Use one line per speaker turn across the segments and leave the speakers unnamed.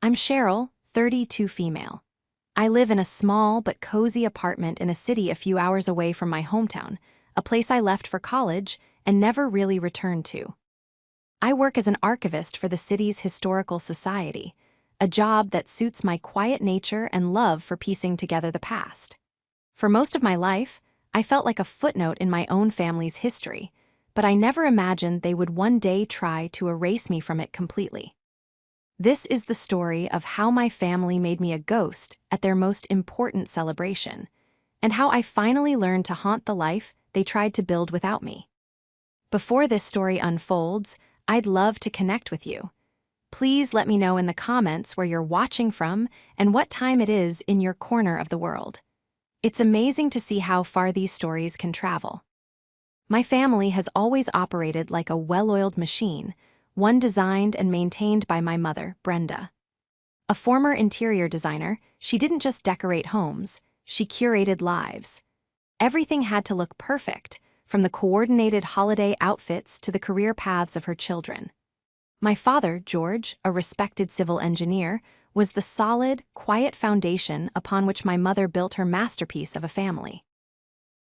I'm Cheryl, 32 female. I live in a small but cozy apartment in a city a few hours away from my hometown, a place I left for college and never really returned to. I work as an archivist for the city's historical society, a job that suits my quiet nature and love for piecing together the past. For most of my life, I felt like a footnote in my own family's history, but I never imagined they would one day try to erase me from it completely. This is the story of how my family made me a ghost at their most important celebration, and how I finally learned to haunt the life they tried to build without me. Before this story unfolds, I'd love to connect with you. Please let me know in the comments where you're watching from and what time it is in your corner of the world. It's amazing to see how far these stories can travel. My family has always operated like a well-oiled machine, one designed and maintained by my mother, Brenda. A former interior designer, she didn't just decorate homes, she curated lives. Everything had to look perfect, from the coordinated holiday outfits to the career paths of her children. My father, George, a respected civil engineer, was the solid, quiet foundation upon which my mother built her masterpiece of a family.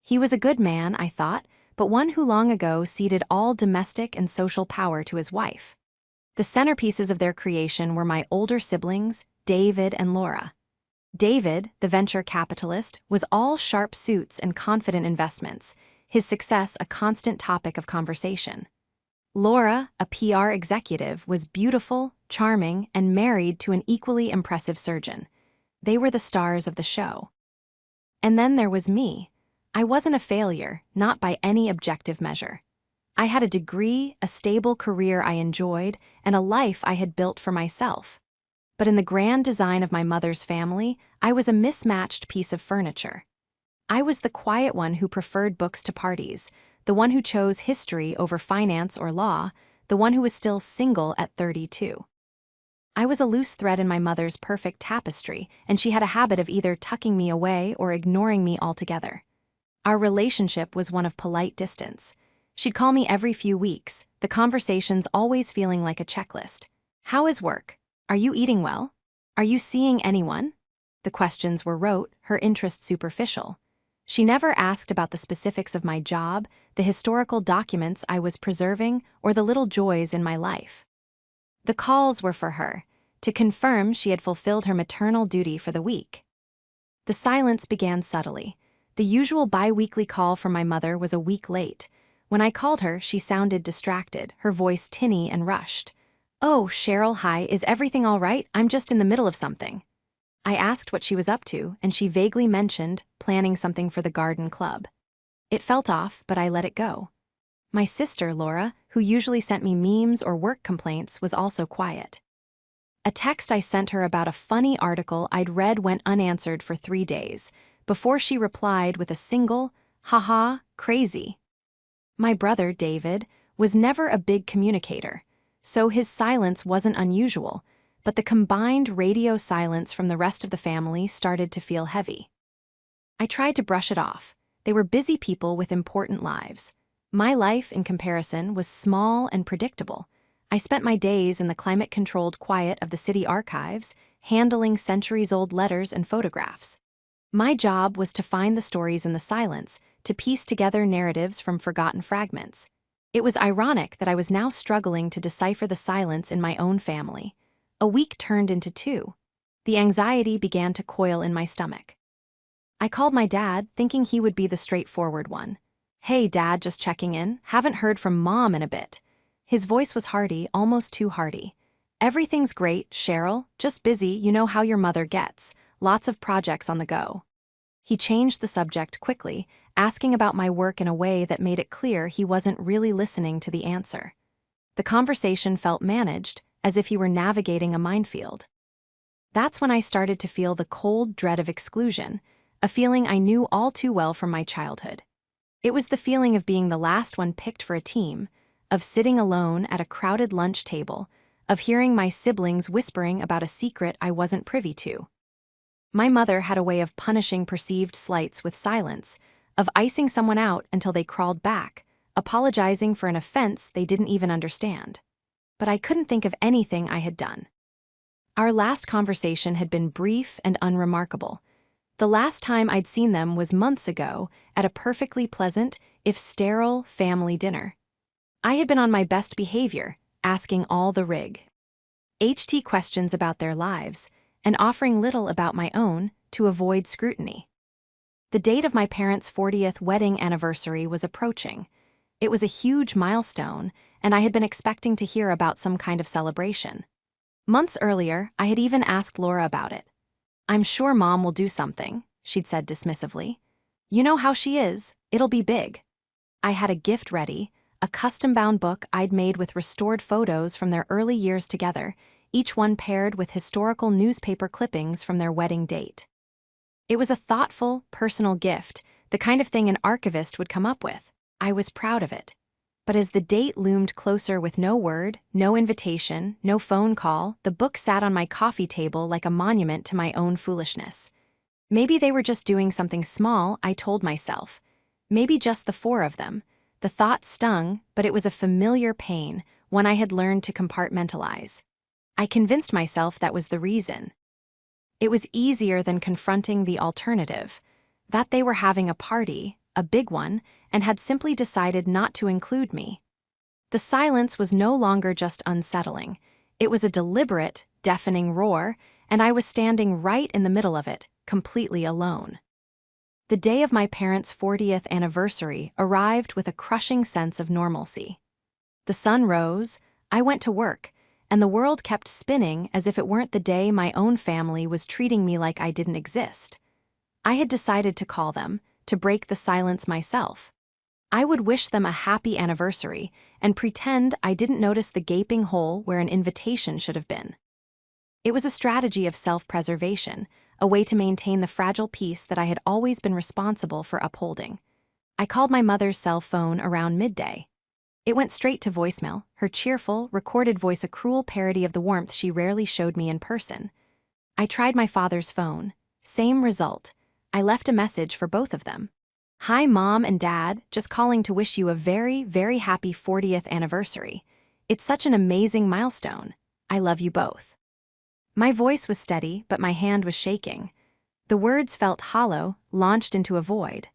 He was a good man, I thought, but one who long ago ceded all domestic and social power to his wife. The centerpieces of their creation were my older siblings, David and Laura. David, the venture capitalist, was all sharp suits and confident investments, his success a constant topic of conversation. Laura, a PR executive, was beautiful, charming, and married to an equally impressive surgeon. They were the stars of the show. And then there was me. I wasn't a failure, not by any objective measure. I had a degree, a stable career I enjoyed, and a life I had built for myself. But in the grand design of my mother's family, I was a mismatched piece of furniture. I was the quiet one who preferred books to parties, the one who chose history over finance or law, the one who was still single at 32. I was a loose thread in my mother's perfect tapestry, and she had a habit of either tucking me away or ignoring me altogether. Our relationship was one of polite distance. She'd call me every few weeks, the conversations always feeling like a checklist. How is work? Are you eating well? Are you seeing anyone? The questions were rote, her interest superficial. She never asked about the specifics of my job, the historical documents I was preserving, or the little joys in my life. The calls were for her, to confirm she had fulfilled her maternal duty for the week. The silence began subtly. The usual bi-weekly call from my mother was a week late. When I called her, she sounded distracted, her voice tinny and rushed. "Oh, Cheryl, hi, is everything all right? I'm just in the middle of something." I asked what she was up to, and she vaguely mentioned planning something for the garden club. It felt off, but I let it go. My sister, Laura, who usually sent me memes or work complaints, was also quiet. A text I sent her about a funny article I'd read went unanswered for 3 days, before she replied with a single, "Haha, crazy." My brother, David, was never a big communicator, so his silence wasn't unusual, but the combined radio silence from the rest of the family started to feel heavy. I tried to brush it off. They were busy people with important lives. My life, in comparison, was small and predictable. I spent my days in the climate-controlled quiet of the city archives, handling centuries-old letters and photographs. My job was to find the stories in the silence, to piece together narratives from forgotten fragments. It was ironic that I was now struggling to decipher the silence in my own family. A week turned into 2. The anxiety began to coil in my stomach. I called my dad, thinking he would be the straightforward one. "Hey, Dad, just checking in. Haven't heard from Mom in a bit." His voice was hearty, almost too hearty. "Everything's great, Cheryl. Just busy, you know how your mother gets. Lots of projects on the go." He changed the subject quickly, asking about my work in a way that made it clear he wasn't really listening to the answer. The conversation felt managed, as if he were navigating a minefield. That's when I started to feel the cold dread of exclusion, a feeling I knew all too well from my childhood. It was the feeling of being the last one picked for a team, of sitting alone at a crowded lunch table, of hearing my siblings whispering about a secret I wasn't privy to. My mother had a way of punishing perceived slights with silence, of icing someone out until they crawled back, apologizing for an offense they didn't even understand. But I couldn't think of anything I had done. Our last conversation had been brief and unremarkable. The last time I'd seen them was months ago at a perfectly pleasant, if sterile, family dinner. I had been on my best behavior, asking all the questions about their lives, and offering little about my own to avoid scrutiny. The date of my parents' 40th wedding anniversary was approaching. It was a huge milestone, and I had been expecting to hear about some kind of celebration. Months earlier, I had even asked Laura about it. "I'm sure Mom will do something," she'd said dismissively. "You know how she is, it'll be big." I had a gift ready, a custom-bound book I'd made with restored photos from their early years together, each one paired with historical newspaper clippings from their wedding date. It was a thoughtful, personal gift, the kind of thing an archivist would come up with. I was proud of it. But as the date loomed closer with no word, no invitation, no phone call, the book sat on my coffee table like a monument to my own foolishness. Maybe they were just doing something small, I told myself. Maybe just the four of them. The thought stung, but it was a familiar pain, one I had learned to compartmentalize. I convinced myself that was the reason. It was easier than confronting the alternative, that they were having a party, a big one, and had simply decided not to include me. The silence was no longer just unsettling. It was a deliberate, deafening roar, and I was standing right in the middle of it, completely alone. The day of my parents' 40th anniversary arrived with a crushing sense of normalcy. The sun rose, I went to work, and the world kept spinning as if it weren't the day my own family was treating me like I didn't exist. I had decided to call them, to break the silence myself. I would wish them a happy anniversary and pretend I didn't notice the gaping hole where an invitation should have been. It was a strategy of self-preservation, a way to maintain the fragile peace that I had always been responsible for upholding. I called my mother's cell phone around midday. It went straight to voicemail, her cheerful, recorded voice a cruel parody of the warmth she rarely showed me in person. I tried my father's phone. Same result. I left a message for both of them. "Hi, Mom and Dad, just calling to wish you a very, very happy 40th anniversary. It's such an amazing milestone. I love you both." My voice was steady, but my hand was shaking. The words felt hollow, launched into a void.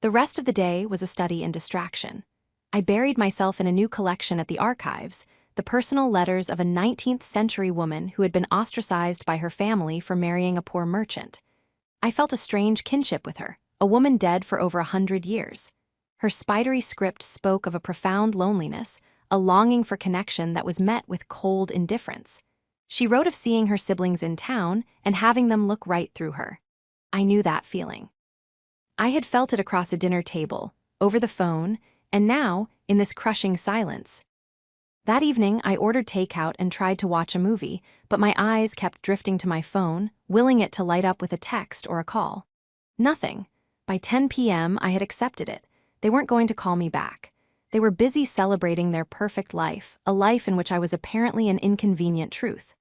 The rest of the day was a study in distraction. I buried myself in a new collection at the archives, the personal letters of a 19th-century woman who had been ostracized by her family for marrying a poor merchant. I felt a strange kinship with her, a woman dead for over 100 years. Her spidery script spoke of a profound loneliness, a longing for connection that was met with cold indifference. She wrote of seeing her siblings in town and having them look right through her. I knew that feeling. I had felt it across a dinner table, over the phone, and now, in this crushing silence. That evening, I ordered takeout and tried to watch a movie, but my eyes kept drifting to my phone, willing it to light up with a text or a call. Nothing. By 10 p.m., I had accepted it. They weren't going to call me back. They were busy celebrating their perfect life, a life in which I was apparently an inconvenient truth.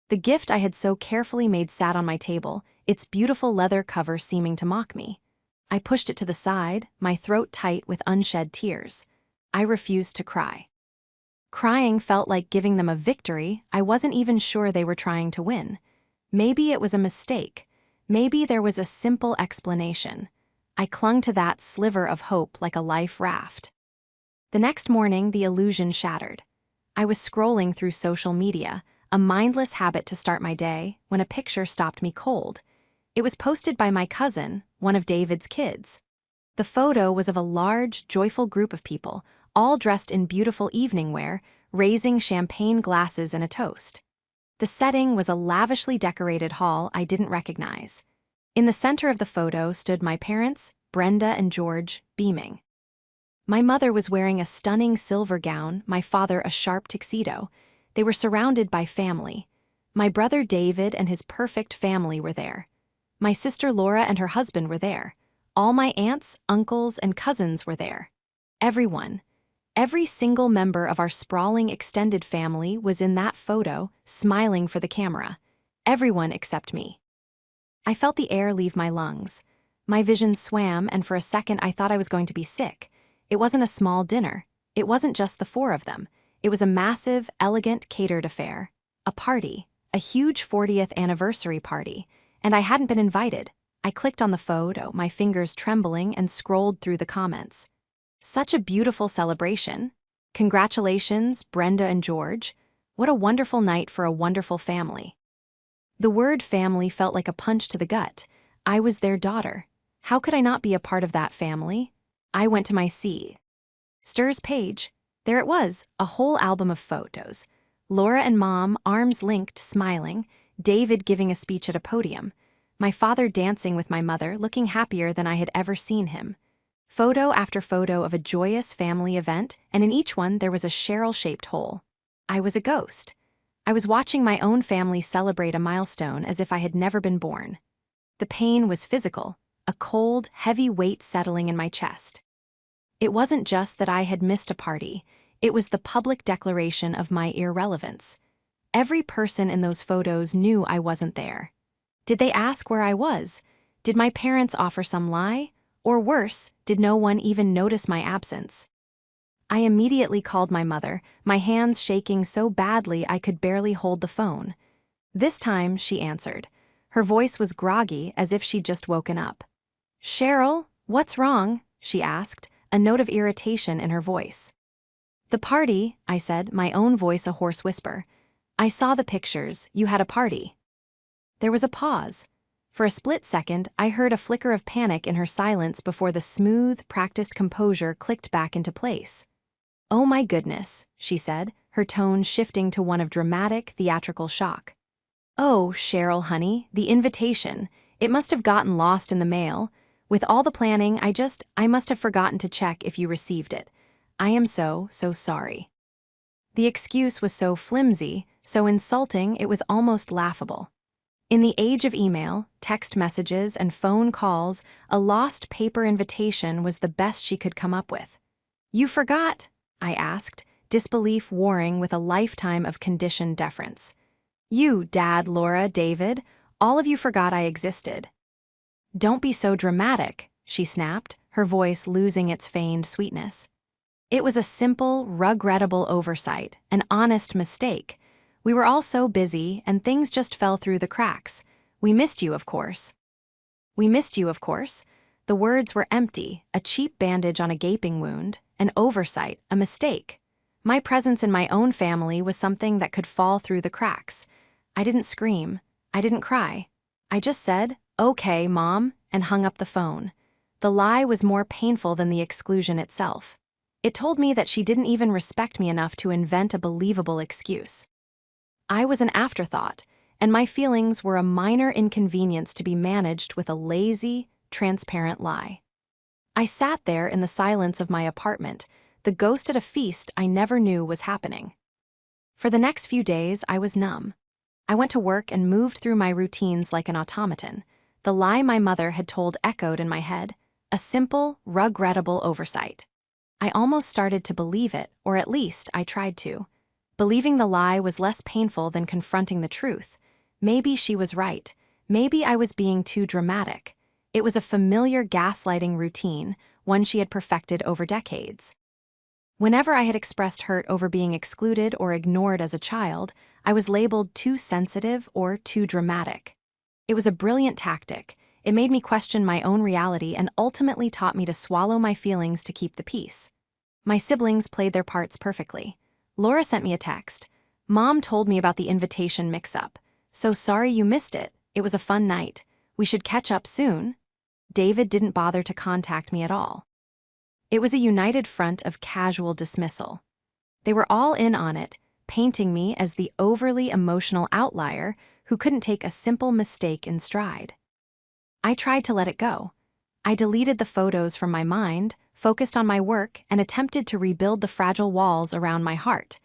The gift I had so carefully made sat on my table, its beautiful leather cover seeming to mock me. I pushed it to the side, my throat tight with unshed tears. I refused to cry. Crying felt like giving them a victory I wasn't even sure they were trying to win. Maybe it was a mistake. Maybe there was a simple explanation. I clung to that sliver of hope like a life raft. The next morning, the illusion shattered. I was scrolling through social media, a mindless habit to start my day, when a picture stopped me cold. It was posted by my cousin, one of David's kids. The photo was of a large, joyful group of people, all dressed in beautiful evening wear, raising champagne glasses and a toast. The setting was a lavishly decorated hall I didn't recognize. In the center of the photo stood my parents, Brenda and George, beaming. My mother was wearing a stunning silver gown, my father a sharp tuxedo. They were surrounded by family. My brother David and his perfect family were there. My sister Laura and her husband were there. All my aunts, uncles, and cousins were there. Everyone. Every single member of our sprawling extended family was in that photo, smiling for the camera. Everyone except me. I felt the air leave my lungs. My vision swam, and for a second I thought I was going to be sick. It wasn't a small dinner. It wasn't just the four of them. It was a massive, elegant, catered affair. A party. a huge 40th anniversary party, and I hadn't been invited. I clicked on the photo, my fingers trembling, and scrolled through the comments. Such a beautiful celebration. Congratulations, Brenda and George. What a wonderful night for a wonderful family. The word family felt like a punch to the gut. I was their daughter. How could I not be a part of that family? I went to my Strs page. There it was, a whole album of photos. Laura and Mom, arms linked, smiling. David giving a speech at a podium. My father dancing with my mother, looking happier than I had ever seen him. Photo after photo of a joyous family event, and in each one there was a Cheryl-shaped hole. I was a ghost. I was watching my own family celebrate a milestone as if I had never been born. The pain was physical, a cold, heavy weight settling in my chest. It wasn't just that I had missed a party, it was the public declaration of my irrelevance. Every person in those photos knew I wasn't there. Did they ask where I was? Did my parents offer some lie? Or worse, did no one even notice my absence? I immediately called my mother, my hands shaking so badly I could barely hold the phone. This time, she answered. Her voice was groggy, as if she'd just woken up. "Cheryl, what's wrong?" she asked, a note of irritation in her voice. "The party," I said, my own voice a hoarse whisper. "I saw the pictures. You had a party." There was a pause. For a split second, I heard a flicker of panic in her silence before the smooth, practiced composure clicked back into place. "Oh my goodness," she said, her tone shifting to one of dramatic, theatrical shock. "Oh, Cheryl, honey, the invitation. It must have gotten lost in the mail. With all the planning, I must have forgotten to check if you received it. I am so sorry." The excuse was so flimsy, so insulting, it was almost laughable. In the age of email, text messages, and phone calls, a lost paper invitation was the best she could come up with. "You forgot?" I asked, disbelief warring with a lifetime of conditioned deference. "You, Dad, Laura, David, all of you forgot I existed." "Don't be so dramatic," she snapped, her voice losing its feigned sweetness. "It was a simple, regrettable oversight, an honest mistake. We were all so busy, and things just fell through the cracks. We missed you, of course." "We missed you, of course." The words were empty, a cheap bandage on a gaping wound, an oversight, a mistake. My presence in my own family was something that could fall through the cracks. I didn't scream. I didn't cry. I just said, "Okay, Mom," and hung up the phone. The lie was more painful than the exclusion itself. It told me that she didn't even respect me enough to invent a believable excuse. I was an afterthought, and my feelings were a minor inconvenience to be managed with a lazy, transparent lie. I sat there in the silence of my apartment, the ghost at a feast I never knew was happening. For the next few days, I was numb. I went to work and moved through my routines like an automaton. The lie my mother had told echoed in my head, a simple, regrettable oversight. I almost started to believe it, or at least I tried to. Believing the lie was less painful than confronting the truth. Maybe she was right. Maybe I was being too dramatic. It was a familiar gaslighting routine, one she had perfected over decades. Whenever I had expressed hurt over being excluded or ignored as a child, I was labeled too sensitive or too dramatic. It was a brilliant tactic. It made me question my own reality and ultimately taught me to swallow my feelings to keep the peace. My siblings played their parts perfectly. Laura sent me a text. "Mom told me about the invitation mix-up. So sorry you missed it. It was a fun night. We should catch up soon." David didn't bother to contact me at all. It was a united front of casual dismissal. They were all in on it, painting me as the overly emotional outlier who couldn't take a simple mistake in stride. I tried to let it go. I deleted the photos from my mind, focused on my work, and attempted to rebuild the fragile walls around my heart.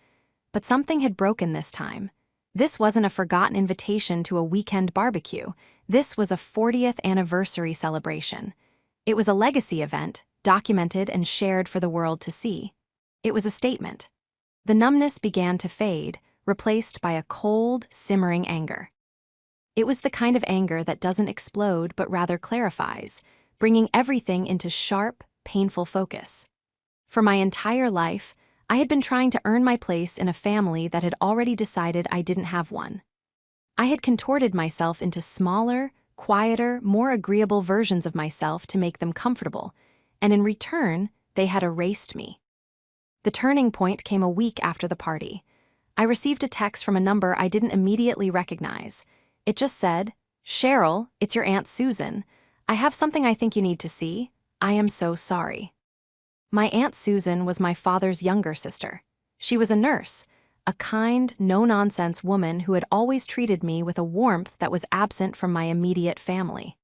But something had broken this time. This wasn't a forgotten invitation to a weekend barbecue. This was a 40th anniversary celebration. It was a legacy event, documented and shared for the world to see. It was a statement. The numbness began to fade, replaced by a cold, simmering anger. It was the kind of anger that doesn't explode but rather clarifies, bringing everything into sharp, painful focus. For my entire life, I had been trying to earn my place in a family that had already decided I didn't have one. I had contorted myself into smaller, quieter, more agreeable versions of myself to make them comfortable, and in return, they had erased me. The turning point came a week after the party. I received a text from a number I didn't immediately recognize. It just said, "Cheryl, it's your Aunt Susan. I have something I think you need to see. I am so sorry." My Aunt Susan was my father's younger sister. She was a nurse, a kind, no-nonsense woman who had always treated me with a warmth that was absent from my immediate family.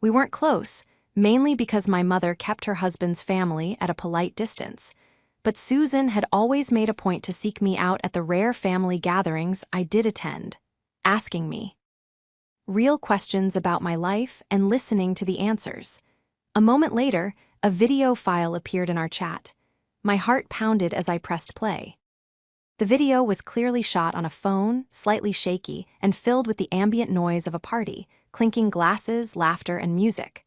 We weren't close, mainly because my mother kept her husband's family at a polite distance, but Susan had always made a point to seek me out at the rare family gatherings I did attend, asking me real questions about my life and listening to the answers. A moment later, a video file appeared in our chat. My heart pounded as I pressed play. The video was clearly shot on a phone, slightly shaky, and filled with the ambient noise of a party, clinking glasses, laughter, and music.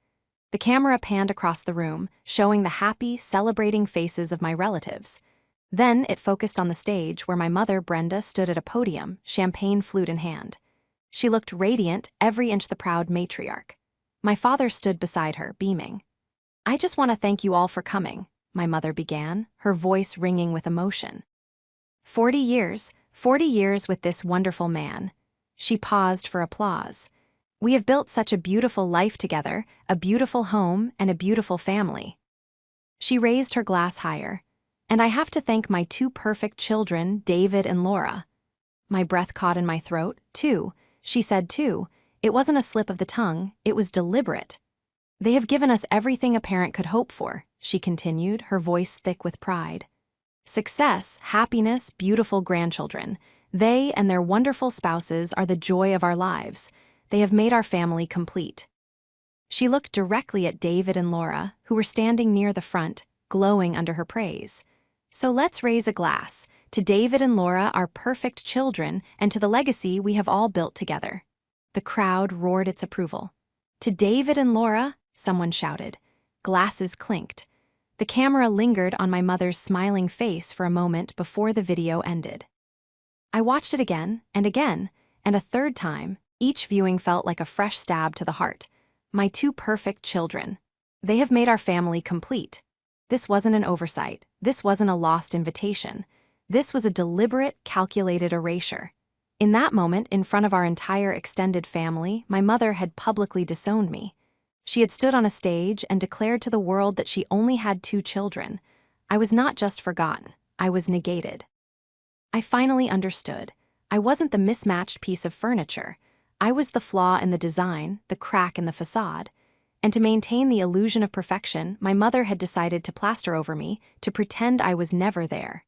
The camera panned across the room, showing the happy, celebrating faces of my relatives. Then it focused on the stage where my mother, Brenda, stood at a podium, champagne flute in hand. She looked radiant, every inch the proud matriarch. My father stood beside her, beaming. "I just want to thank you all for coming," my mother began, her voice ringing with emotion. 40 years with this wonderful man." She paused for applause. "We have built such a beautiful life together, a beautiful home, and a beautiful family." She raised her glass higher. "And I have to thank my two perfect children, David and Laura." My breath caught in my throat. "Two," she said two. It wasn't a slip of the tongue, it was deliberate. "They have given us everything a parent could hope for," she continued, her voice thick with pride. "Success, happiness, beautiful grandchildren. They and their wonderful spouses are the joy of our lives. They have made our family complete." She looked directly at David and Laura, who were standing near the front, glowing under her praise. "So let's raise a glass to David and Laura, our perfect children, and to the legacy we have all built together." The crowd roared its approval. "To David and Laura," someone shouted. Glasses clinked. The camera lingered on my mother's smiling face for a moment before the video ended. I watched it again, and a third time. Each viewing felt like a fresh stab to the heart. My two perfect children. They have made our family complete. This wasn't an oversight. This wasn't a lost invitation. This was a deliberate, calculated erasure. In that moment, in front of our entire extended family, my mother had publicly disowned me. She had stood on a stage and declared to the world that she only had two children. I was not just forgotten, I was negated. I finally understood. I wasn't the mismatched piece of furniture. I was the flaw in the design, the crack in the facade. And to maintain the illusion of perfection, my mother had decided to plaster over me, to pretend I was never there.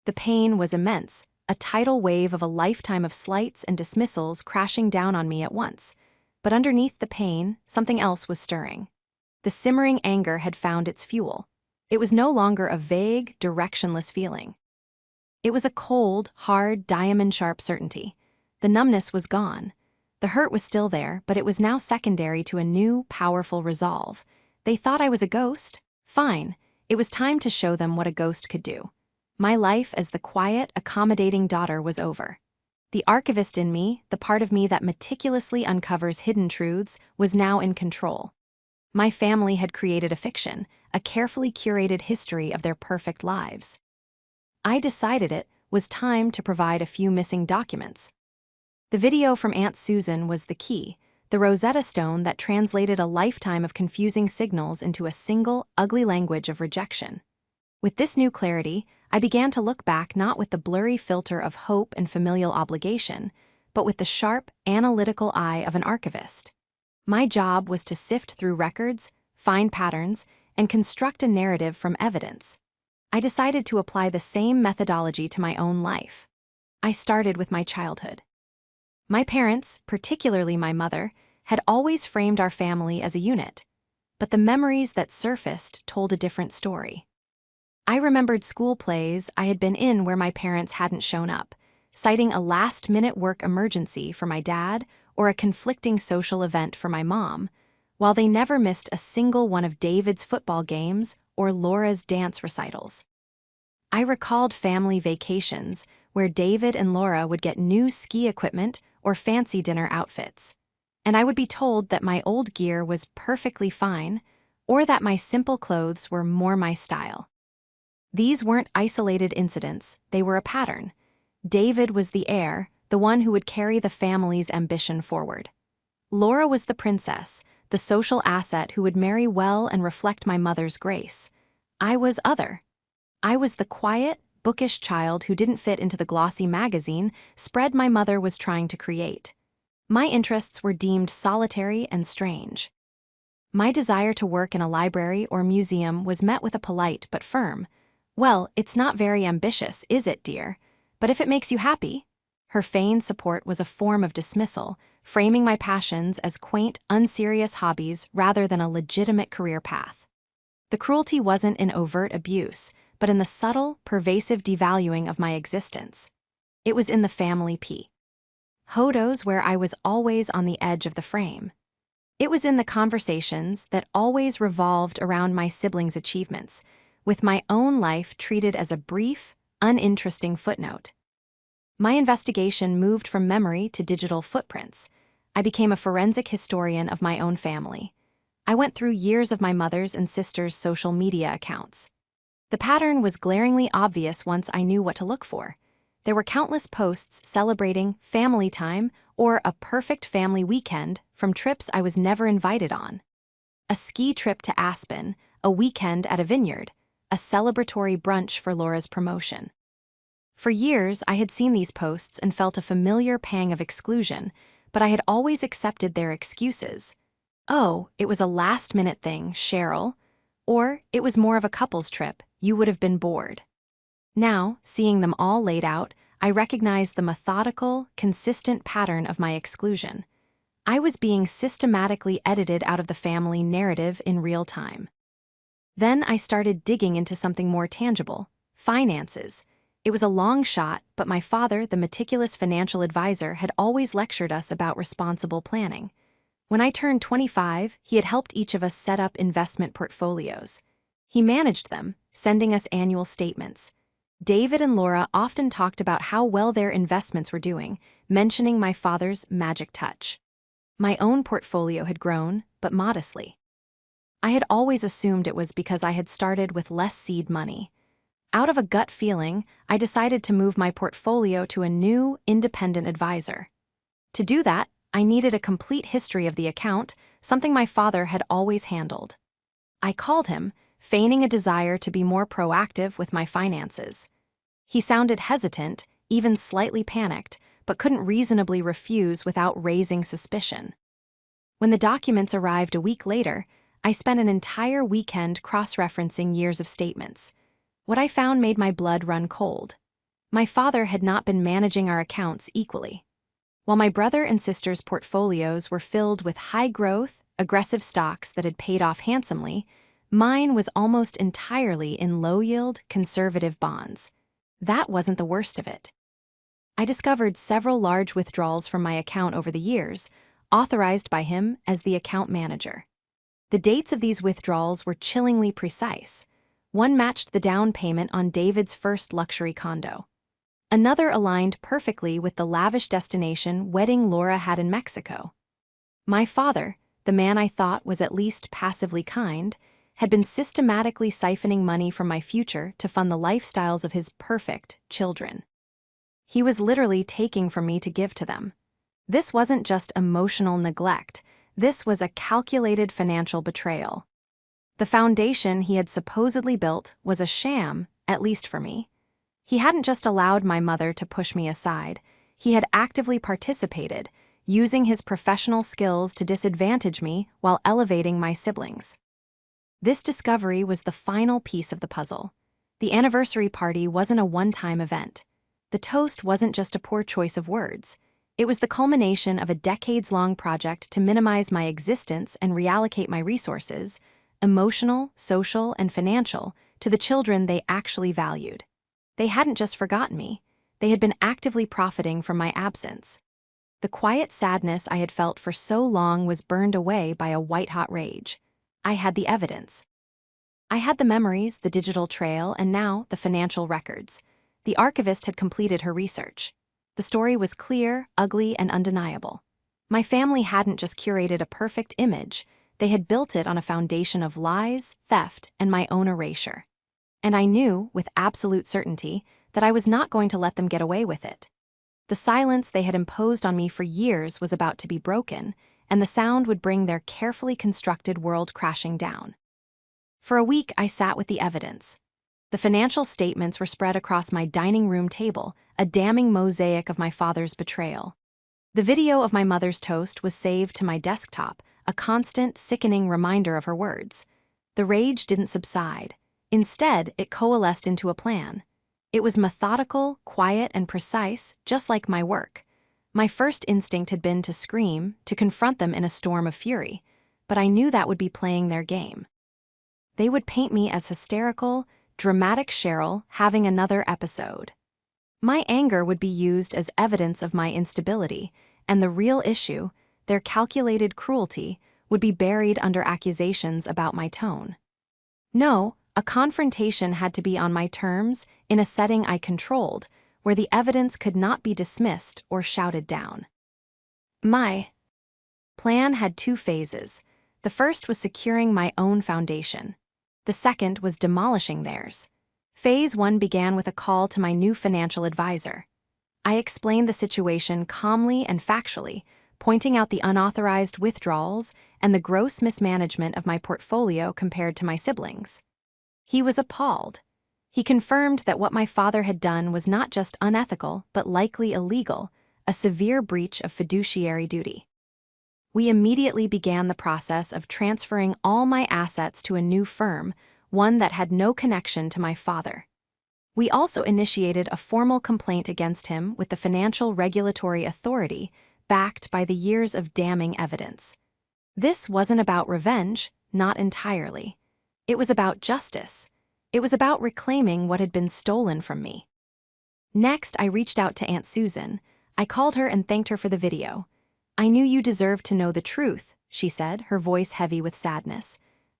The pain was immense, a tidal wave of a lifetime of slights and dismissals crashing down on me at once. But underneath the pain, something else was stirring. The simmering anger had found its fuel. It was no longer a vague, directionless feeling. It was a cold, hard, diamond-sharp certainty. The numbness was gone. The hurt was still there, but it was now secondary to a new, powerful resolve. They thought I was a ghost? Fine. It was time to show them what a ghost could do. My life as the quiet, accommodating daughter was over. The archivist in me, the part of me that meticulously uncovers hidden truths, was now in control. My family had created a fiction, a carefully curated history of their perfect lives. I decided it was time to provide a few missing documents. The video from Aunt Susan was the key, the Rosetta Stone that translated a lifetime of confusing signals into a single, ugly language of rejection. With this new clarity, I began to look back not with the blurry filter of hope and familial obligation, but with the sharp, analytical eye of an archivist. My job was to sift through records, find patterns, and construct a narrative from evidence. I decided to apply the same methodology to my own life. I started with my childhood. My parents, particularly my mother, had always framed our family as a unit, but the memories that surfaced told a different story. I remembered school plays I had been in where my parents hadn't shown up, citing a last-minute work emergency for my dad or a conflicting social event for my mom, while they never missed a single one of David's football games or Laura's dance recitals. I recalled family vacations where David and Laura would get new ski equipment or fancy dinner outfits. And I would be told that my old gear was perfectly fine, or that my simple clothes were more my style. These weren't isolated incidents, they were a pattern. David was the heir, the one who would carry the family's ambition forward. Laura was the princess, the social asset who would marry well and reflect my mother's grace. I was other. I was the quiet, bookish child who didn't fit into the glossy magazine spread my mother was trying to create. My interests were deemed solitary and strange. My desire to work in a library or museum was met with a polite but firm, "Well, it's not very ambitious, is it, dear? But if it makes you happy." Her feigned support was a form of dismissal, framing my passions as quaint, unserious hobbies rather than a legitimate career path. The cruelty wasn't in overt abuse, but in the subtle, pervasive devaluing of my existence. It was in the family photos where I was always on the edge of the frame. It was in the conversations that always revolved around my siblings' achievements, with my own life treated as a brief, uninteresting footnote. My investigation moved from memory to digital footprints. I became a forensic historian of my own family. I went through years of my mother's and sister's social media accounts. The pattern was glaringly obvious once I knew what to look for. There were countless posts celebrating family time or a perfect family weekend from trips I was never invited on. A ski trip to Aspen, a weekend at a vineyard, a celebratory brunch for Laura's promotion. For years, I had seen these posts and felt a familiar pang of exclusion, but I had always accepted their excuses. "Oh, it was a last-minute thing, Cheryl," or "it was more of a couple's trip, you would have been bored." Now, seeing them all laid out, I recognized the methodical, consistent pattern of my exclusion. I was being systematically edited out of the family narrative in real time. Then I started digging into something more tangible: finances. It was a long shot, but my father, the meticulous financial advisor, had always lectured us about responsible planning. When I turned 25, he had helped each of us set up investment portfolios. He managed them, sending us annual statements. David and Laura often talked about how well their investments were doing, mentioning my father's magic touch. My own portfolio had grown, but modestly. I had always assumed it was because I had started with less seed money. Out of a gut feeling, I decided to move my portfolio to a new, independent advisor. To do that, I needed a complete history of the account, something my father had always handled. I called him, feigning a desire to be more proactive with my finances. He sounded hesitant, even slightly panicked, but couldn't reasonably refuse without raising suspicion. When the documents arrived a week later, I spent an entire weekend cross-referencing years of statements. What I found made my blood run cold. My father had not been managing our accounts equally. While my brother and sister's portfolios were filled with high-growth, aggressive stocks that had paid off handsomely, mine was almost entirely in low-yield, conservative bonds. That wasn't the worst of it. I discovered several large withdrawals from my account over the years, authorized by him as the account manager. The dates of these withdrawals were chillingly precise. One matched the down payment on David's first luxury condo. Another aligned perfectly with the lavish destination wedding Laura had in Mexico. My father, the man I thought was at least passively kind, had been systematically siphoning money from my future to fund the lifestyles of his perfect children. He was literally taking from me to give to them. This wasn't just emotional neglect, this was a calculated financial betrayal. The foundation he had supposedly built was a sham, at least for me. He hadn't just allowed my mother to push me aside, he had actively participated, using his professional skills to disadvantage me while elevating my siblings. This discovery was the final piece of the puzzle. The anniversary party wasn't a one-time event. The toast wasn't just a poor choice of words. It was the culmination of a decades-long project to minimize my existence and reallocate my resources, emotional, social, and financial, to the children they actually valued. They hadn't just forgotten me, they had been actively profiting from my absence. The quiet sadness I had felt for so long was burned away by a white-hot rage. I had the evidence. I had the memories, the digital trail, and now the financial records. The archivist had completed her research. The story was clear, ugly, and undeniable. My family hadn't just curated a perfect image, they had built it on a foundation of lies, theft, and my own erasure. And I knew, with absolute certainty, that I was not going to let them get away with it. The silence they had imposed on me for years was about to be broken, and the sound would bring their carefully constructed world crashing down. For a week, I sat with the evidence. The financial statements were spread across my dining room table, a damning mosaic of my father's betrayal. The video of my mother's toast was saved to my desktop, a constant, sickening reminder of her words. The rage didn't subside. Instead, it coalesced into a plan. It was methodical, quiet, and precise, just like my work. My first instinct had been to scream, to confront them in a storm of fury, but I knew that would be playing their game. They would paint me as hysterical, dramatic Cheryl having another episode. My anger would be used as evidence of my instability, and the real issue, their calculated cruelty, would be buried under accusations about my tone. No, a confrontation had to be on my terms, in a setting I controlled, where the evidence could not be dismissed or shouted down. My plan had two phases. The first was securing my own foundation. The second was demolishing theirs. Phase 1 began with a call to my new financial advisor. I explained the situation calmly and factually, pointing out the unauthorized withdrawals and the gross mismanagement of my portfolio compared to my siblings. He was appalled. He confirmed that what my father had done was not just unethical, but likely illegal, a severe breach of fiduciary duty. We immediately began the process of transferring all my assets to a new firm, one that had no connection to my father. We also initiated a formal complaint against him with the Financial Regulatory Authority, backed by the years of damning evidence. This wasn't about revenge, not entirely. It was about justice. It was about reclaiming what had been stolen from me. Next, I reached out to Aunt Susan. I called her and thanked her for the video. "I knew you deserved to know the truth," she said, her voice heavy with sadness.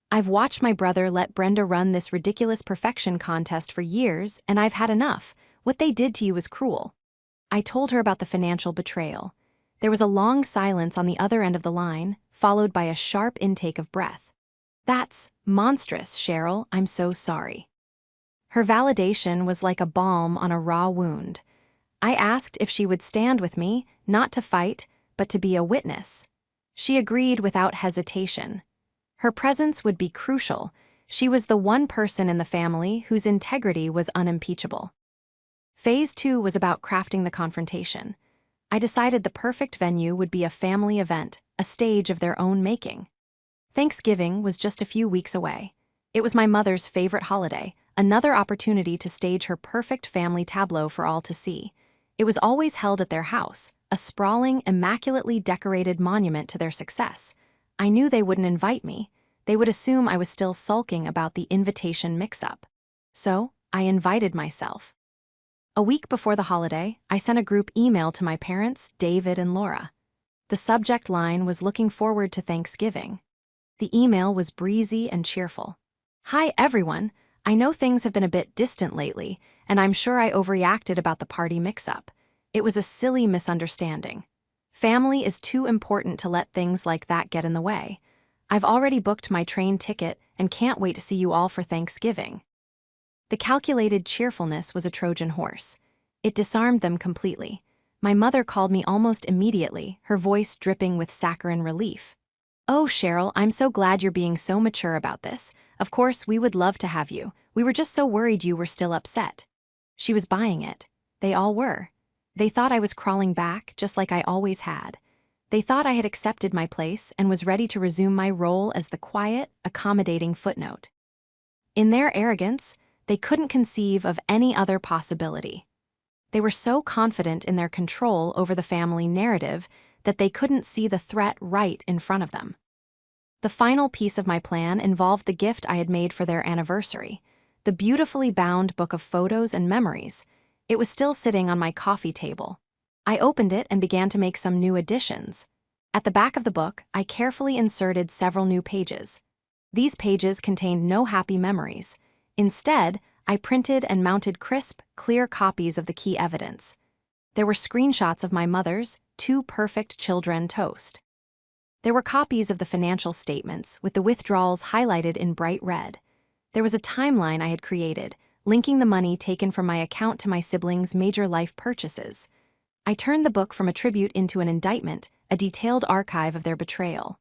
"I've watched my brother let Brenda run this ridiculous perfection contest for years, and I've had enough. What they did to you was cruel." I told her about the financial betrayal. There was a long silence on the other end of the line, followed by a sharp intake of breath. "That's monstrous, Cheryl. I'm so sorry." Her validation was like a balm on a raw wound. I asked if she would stand with me, not to fight, but to be a witness. She agreed without hesitation. Her presence would be crucial. She was the one person in the family whose integrity was unimpeachable. Phase 2 was about crafting the confrontation. I decided the perfect venue would be a family event, a stage of their own making. Thanksgiving was just a few weeks away. It was my mother's favorite holiday, another opportunity to stage her perfect family tableau for all to see. It was always held at their house, a sprawling, immaculately decorated monument to their success. I knew they wouldn't invite me. They would assume I was still sulking about the invitation mix-up. So, I invited myself. A week before the holiday, I sent a group email to my parents, David and Laura. The subject line was "Looking forward to Thanksgiving." The email was breezy and cheerful. "Hi, everyone. I know things have been a bit distant lately, and I'm sure I overreacted about the party mix-up. It was a silly misunderstanding. Family is too important to let things like that get in the way. I've already booked my train ticket and can't wait to see you all for Thanksgiving." The calculated cheerfulness was a Trojan horse. It disarmed them completely. My mother called me almost immediately, her voice dripping with saccharine relief. "Oh, Cheryl, I'm so glad you're being so mature about this. Of course, we would love to have you. We were just so worried you were still upset." She was buying it. They all were. They thought I was crawling back, just like I always had. They thought I had accepted my place and was ready to resume my role as the quiet, accommodating footnote. In their arrogance, they couldn't conceive of any other possibility. They were so confident in their control over the family narrative that they couldn't see the threat right in front of them. The final piece of my plan involved the gift I had made for their anniversary, the beautifully bound book of photos and memories. It was still sitting on my coffee table. I opened it and began to make some new additions. At the back of the book, I carefully inserted several new pages. These pages contained no happy memories. Instead, I printed and mounted crisp, clear copies of the key evidence. There were screenshots of my mother's two perfect children toast. There were copies of the financial statements with the withdrawals highlighted in bright red. There was a timeline I had created, linking the money taken from my account to my siblings' major life purchases. I turned the book from a tribute into an indictment, a detailed archive of their betrayal.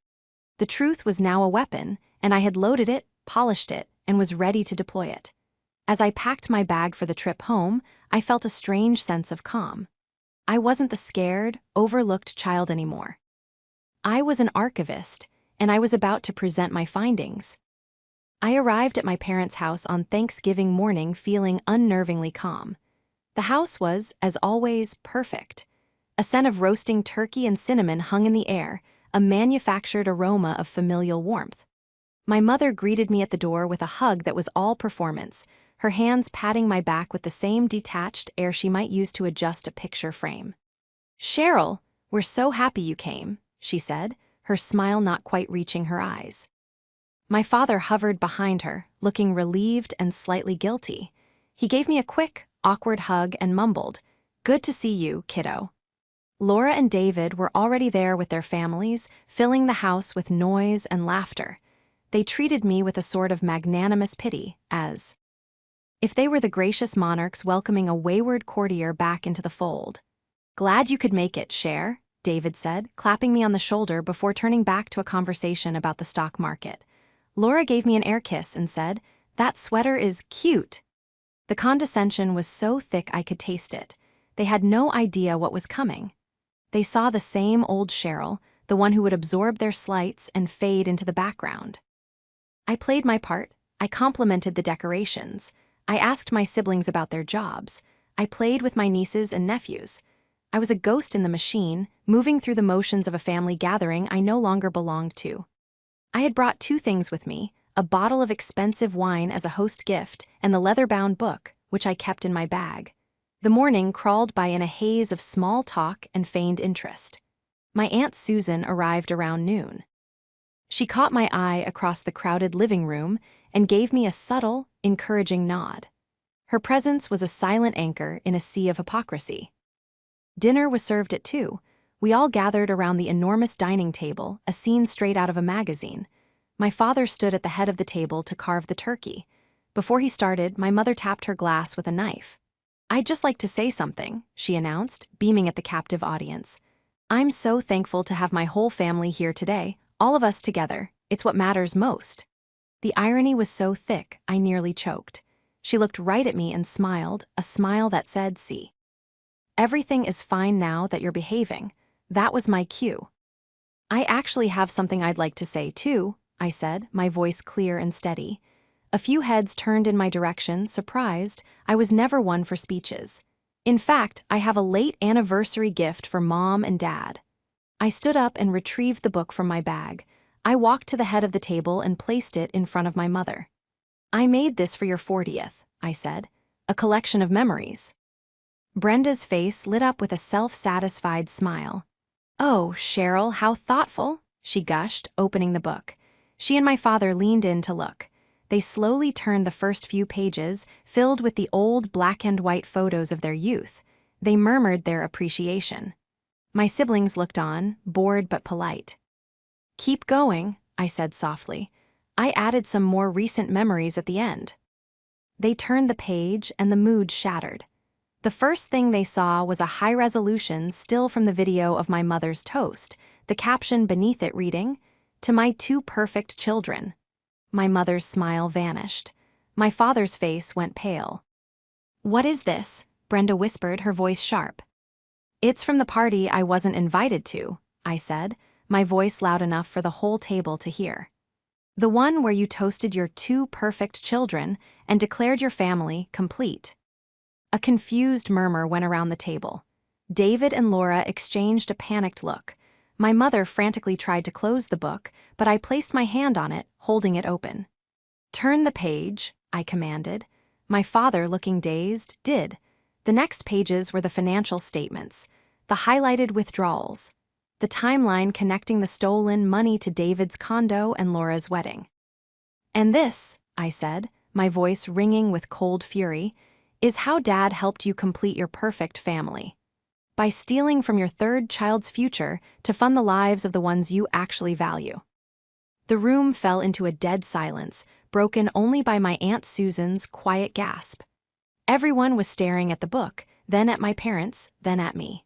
The truth was now a weapon, and I had loaded it, polished it, and was ready to deploy it. As I packed my bag for the trip home, I felt a strange sense of calm. I wasn't the scared, overlooked child anymore. I was an archivist, and I was about to present my findings. I arrived at my parents' house on Thanksgiving morning feeling unnervingly calm. The house was, as always, perfect. A scent of roasting turkey and cinnamon hung in the air, a manufactured aroma of familial warmth. My mother greeted me at the door with a hug that was all performance, her hands patting my back with the same detached air she might use to adjust a picture frame. "Cheryl, we're so happy you came," she said, her smile not quite reaching her eyes. My father hovered behind her, looking relieved and slightly guilty. He gave me a quick, awkward hug and mumbled, "Good to see you, kiddo." Laura and David were already there with their families, filling the house with noise and laughter. They treated me with a sort of magnanimous pity, as if they were the gracious monarchs welcoming a wayward courtier back into the fold. "Glad you could make it, Cher," David said, clapping me on the shoulder before turning back to a conversation about the stock market. Laura gave me an air kiss and said, "That sweater is cute." The condescension was so thick I could taste it. They had no idea what was coming. They saw the same old Cheryl, the one who would absorb their slights and fade into the background. I played my part. I complimented the decorations. I asked my siblings about their jobs. I played with my nieces and nephews. I was a ghost in the machine, moving through the motions of a family gathering I no longer belonged to. I had brought two things with me, a bottle of expensive wine as a host gift and the leather-bound book, which I kept in my bag. The morning crawled by in a haze of small talk and feigned interest. My Aunt Susan arrived around noon. She caught my eye across the crowded living room and gave me a subtle, encouraging nod. Her presence was a silent anchor in a sea of hypocrisy. Dinner was served at 2. We all gathered around the enormous dining table, a scene straight out of a magazine. My father stood at the head of the table to carve the turkey. Before he started, my mother tapped her glass with a knife. "I'd just like to say something," she announced, beaming at the captive audience. "I'm so thankful to have my whole family here today, all of us together. It's what matters most." The irony was so thick, I nearly choked. She looked right at me and smiled, a smile that said, "See. Everything is fine now that you're behaving." That was my cue. "I actually have something I'd like to say, too," I said, my voice clear and steady. A few heads turned in my direction, surprised. I was never one for speeches. "In fact, I have a late anniversary gift for Mom and Dad." I stood up and retrieved the book from my bag. I walked to the head of the table and placed it in front of my mother. "I made this for your 40th, I said. "A collection of memories." Brenda's face lit up with a self-satisfied smile. "Oh, Cheryl, how thoughtful," she gushed, opening the book. She and my father leaned in to look. They slowly turned the first few pages, filled with the old black-and-white photos of their youth. They murmured their appreciation. My siblings looked on, bored but polite. "Keep going," I said softly. "I added some more recent memories at the end." They turned the page and the mood shattered. The first thing they saw was a high-resolution still from the video of my mother's toast, the caption beneath it reading, "To my two perfect children." My mother's smile vanished. My father's face went pale. "What is this?" Brenda whispered, her voice sharp. "It's from the party I wasn't invited to," I said, my voice loud enough for the whole table to hear. "The one where you toasted your two perfect children and declared your family complete." A confused murmur went around the table. David and Laura exchanged a panicked look. My mother frantically tried to close the book, but I placed my hand on it, holding it open. "Turn the page," I commanded. My father, looking dazed, did. The next pages were the financial statements, the highlighted withdrawals, the timeline connecting the stolen money to David's condo and Laura's wedding. "And this," I said, my voice ringing with cold fury, "is how Dad helped you complete your perfect family." by stealing from your third child's future to fund the lives of the ones you actually value. The room fell into a dead silence, broken only by my Aunt Susan's quiet gasp. Everyone was staring at the book, then at my parents, then at me.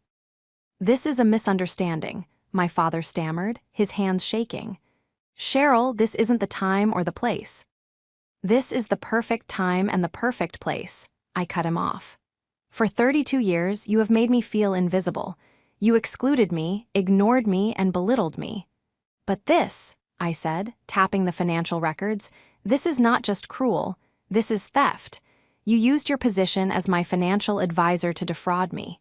"This is a misunderstanding," my father stammered, his hands shaking. "Cheryl, this isn't the time or the place." "This is the perfect time and the perfect place," I cut him off. "For 32 years, you have made me feel invisible. You excluded me, ignored me, and belittled me. But this," I said, tapping the financial records, "this is not just cruel, this is theft. You used your position as my financial advisor to defraud me."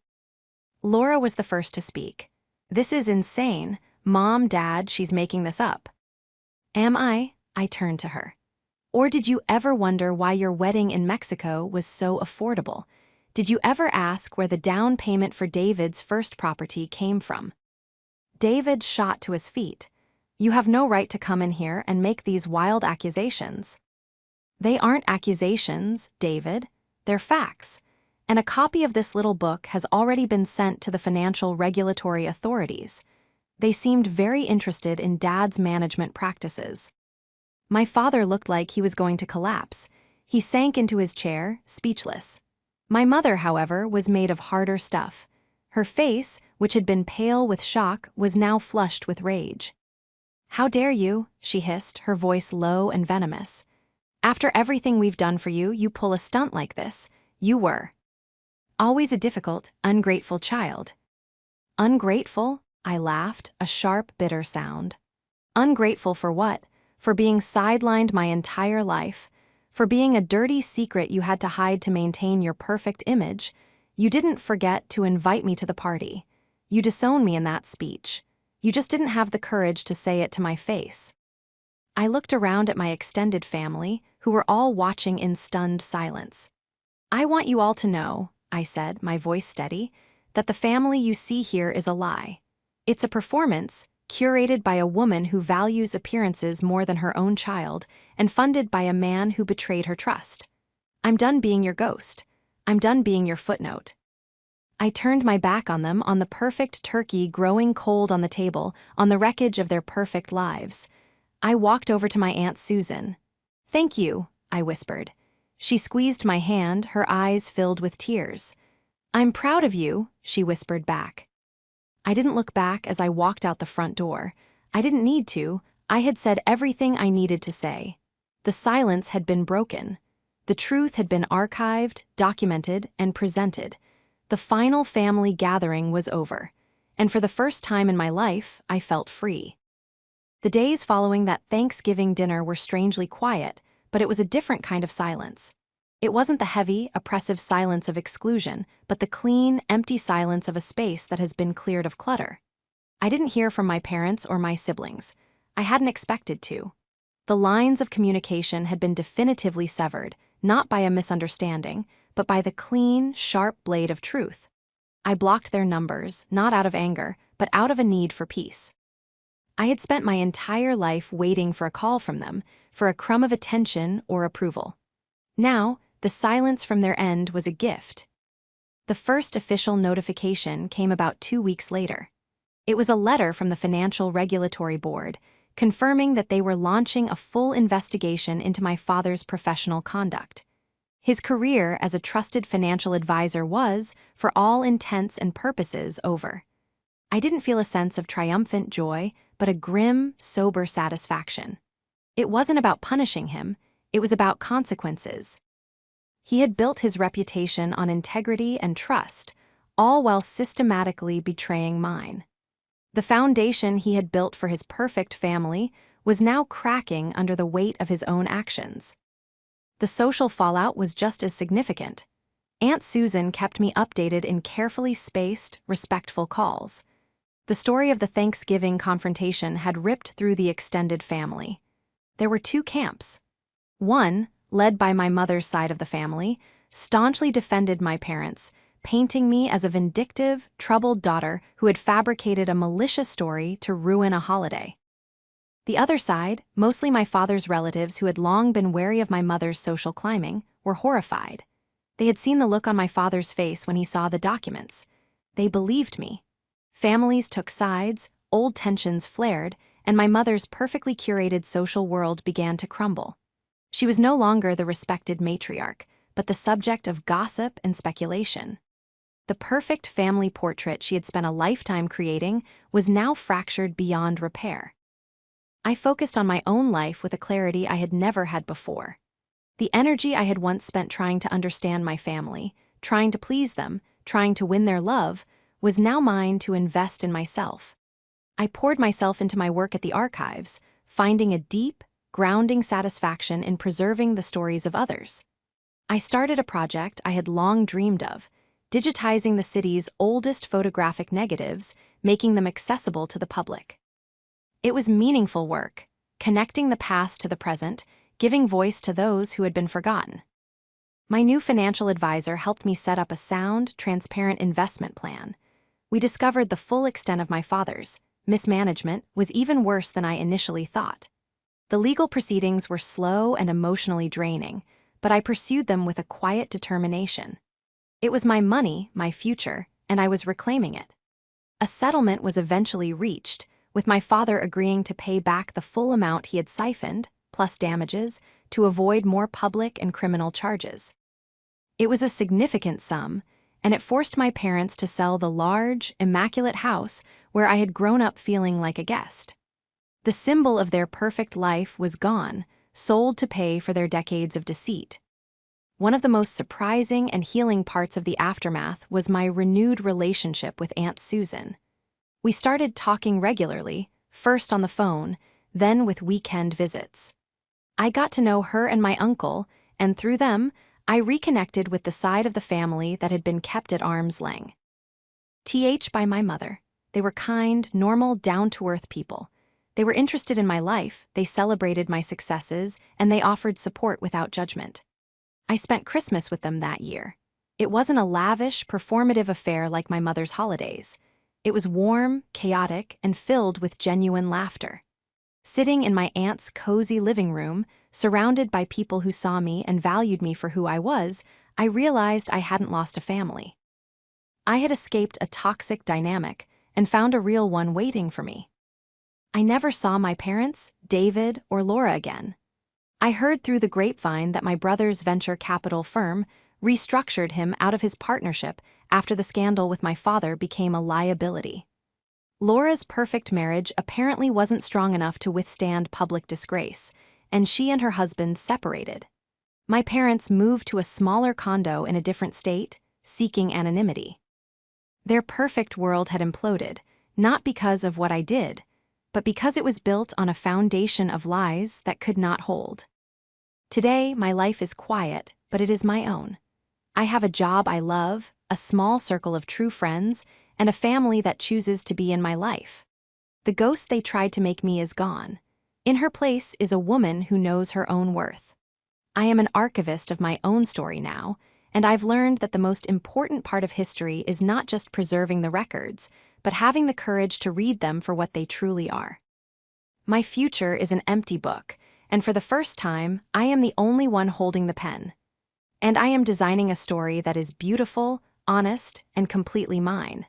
Laura was the first to speak. "This is insane. Mom, Dad, she's making this up." "Am I?" I turned to her. "Or did you ever wonder why your wedding in Mexico was so affordable? Did you ever ask where the down payment for David's first property came from?" David shot to his feet. "You have no right to come in here and make these wild accusations." "They aren't accusations, David. They're facts. And a copy of this little book has already been sent to the financial regulatory authorities. They seemed very interested in Dad's management practices." My father looked like he was going to collapse. He sank into his chair, speechless. My mother, however, was made of harder stuff. Her face, which had been pale with shock, was now flushed with rage. "How dare you?" she hissed, her voice low and venomous. "After everything we've done for you, you pull a stunt like this. You were always a difficult, ungrateful child." "Ungrateful?" I laughed, a sharp, bitter sound. "Ungrateful for what? For being sidelined my entire life? For being a dirty secret you had to hide to maintain your perfect image? You didn't forget to invite me to the party. You disowned me in that speech. You just didn't have the courage to say it to my face." I looked around at my extended family, who were all watching in stunned silence. "I want you all to know," I said, my voice steady, "that the family you see here is a lie. It's a performance, curated by a woman who values appearances more than her own child, and funded by a man who betrayed her trust. I'm done being your ghost. I'm done being your footnote." I turned my back on them, on the perfect turkey growing cold on the table, on the wreckage of their perfect lives. I walked over to my Aunt Susan. "Thank you," I whispered. She squeezed my hand, her eyes filled with tears. "I'm proud of you," she whispered back. I didn't look back as I walked out the front door. I didn't need to. I had said everything I needed to say. The silence had been broken. The truth had been archived, documented, and presented. The final family gathering was over, and for the first time in my life, I felt free. The days following that Thanksgiving dinner were strangely quiet, but it was a different kind of silence. It wasn't the heavy, oppressive silence of exclusion, but the clean, empty silence of a space that has been cleared of clutter. I didn't hear from my parents or my siblings. I hadn't expected to. The lines of communication had been definitively severed, not by a misunderstanding, but by the clean, sharp blade of truth. I blocked their numbers, not out of anger, but out of a need for peace. I had spent my entire life waiting for a call from them, for a crumb of attention or approval. Now, the silence from their end was a gift. The first official notification came about 2 weeks later. It was a letter from the Financial Regulatory Board, confirming that they were launching a full investigation into my father's professional conduct. His career as a trusted financial advisor was, for all intents and purposes, over. I didn't feel a sense of triumphant joy, but a grim, sober satisfaction. It wasn't about punishing him, it was about consequences. He had built his reputation on integrity and trust, all while systematically betraying mine. The foundation he had built for his perfect family was now cracking under the weight of his own actions. The social fallout was just as significant. Aunt Susan kept me updated in carefully spaced, respectful calls. The story of the Thanksgiving confrontation had ripped through the extended family. There were two camps. One, led by my mother's side of the family, staunchly defended my parents, painting me as a vindictive, troubled daughter who had fabricated a malicious story to ruin a holiday. The other side, mostly my father's relatives who had long been wary of my mother's social climbing, were horrified. They had seen the look on my father's face when he saw the documents. They believed me. Families took sides, old tensions flared, and my mother's perfectly curated social world began to crumble. She was no longer the respected matriarch, but the subject of gossip and speculation. The perfect family portrait she had spent a lifetime creating was now fractured beyond repair. I focused on my own life with a clarity I had never had before. The energy I had once spent trying to understand my family, trying to please them, trying to win their love, was now mine to invest in myself. I poured myself into my work at the archives, finding a deep, grounding satisfaction in preserving the stories of others. I started a project I had long dreamed of, digitizing the city's oldest photographic negatives, making them accessible to the public. It was meaningful work, connecting the past to the present, giving voice to those who had been forgotten. My new financial advisor helped me set up a sound, transparent investment plan. We discovered the full extent of my father's mismanagement was even worse than I initially thought. The legal proceedings were slow and emotionally draining, but I pursued them with a quiet determination. It was my money, my future, and I was reclaiming it. A settlement was eventually reached, with my father agreeing to pay back the full amount he had siphoned, plus damages, to avoid more public and criminal charges. It was a significant sum, and it forced my parents to sell the large, immaculate house where I had grown up feeling like a guest. The symbol of their perfect life was gone, sold to pay for their decades of deceit. One of the most surprising and healing parts of the aftermath was my renewed relationship with Aunt Susan. We started talking regularly, first on the phone, then with weekend visits. I got to know her and my uncle, and through them, I reconnected with the side of the family that had been kept at arm's length. By my mother. They were kind, normal, down-to-earth people. They were interested in my life, they celebrated my successes, and they offered support without judgment. I spent Christmas with them that year. It wasn't a lavish, performative affair like my mother's holidays. It was warm, chaotic, and filled with genuine laughter. Sitting in my aunt's cozy living room, surrounded by people who saw me and valued me for who I was, I realized I hadn't lost a family. I had escaped a toxic dynamic and found a real one waiting for me. I never saw my parents, David, or Laura again. I heard through the grapevine that my brother's venture capital firm restructured him out of his partnership after the scandal with my father became a liability. Laura's perfect marriage apparently wasn't strong enough to withstand public disgrace, and she and her husband separated. My parents moved to a smaller condo in a different state, seeking anonymity. Their perfect world had imploded, not because of what I did, but because it was built on a foundation of lies that could not hold. Today, my life is quiet, but it is my own. I have a job I love, a small circle of true friends, and a family that chooses to be in my life. The ghost they tried to make me is gone. In her place is a woman who knows her own worth. I am an archivist of my own story now, and I've learned that the most important part of history is not just preserving the records, but having the courage to read them for what they truly are. My future is an empty book, and for the first time, I am the only one holding the pen. And I am designing a story that is beautiful, honest, and completely mine.